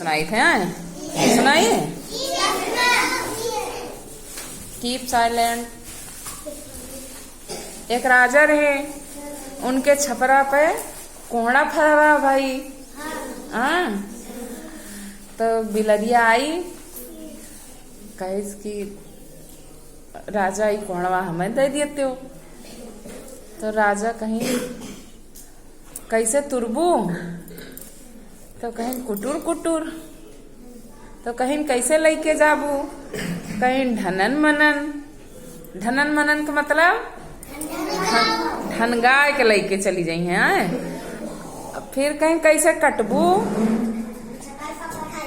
सुनाई थे सुनाइए। Keep silent. एक राजा रहे, उनके छपरा पे कोहड़ा फरा रहा भाई। हाँ, तो बिलरिया आई, कहे कि राजा ये कोहड़वा हमें दे देते हो। तो राजा कहीं कैसे तुरबू, तो कहीं कुटुर कुटुर, तो कहीं कैसे लेके जाबू, कहीं ढनन मनन। ढनन मनन का मतलब ढनगाय के लेके चली जाई हैं। फिर कहीं कैसे कटबू,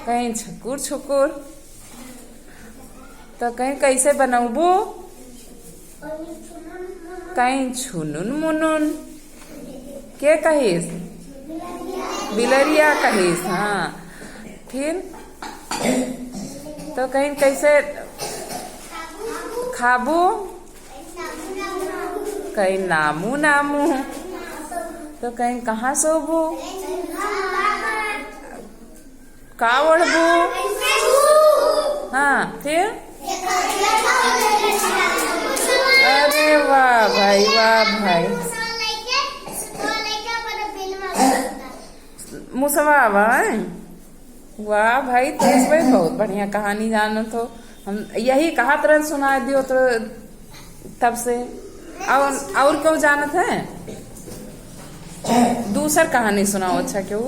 कहीं छकुर छुकुर, तो कहीं कैसे बनबू, कहीं छुनुन मुनुन। के कहिस? बिलरिया कहिस। हाँ, फिर तो कहीं कैसे खाबू, कहीं नामू नामू, तो कहीं कहाँ सोबू, का ओढ़बू। हाँ, फिर अरे वाह भाई, वाह भाई, मुसवा वाह भाई, तेज भाई बहुत बढ़िया कहानी जानो। तो हम यही कहा तरह सुना दियो तो तब से। और क्यों जानत है? दूसर कहानी सुनाओ अच्छा क्यों।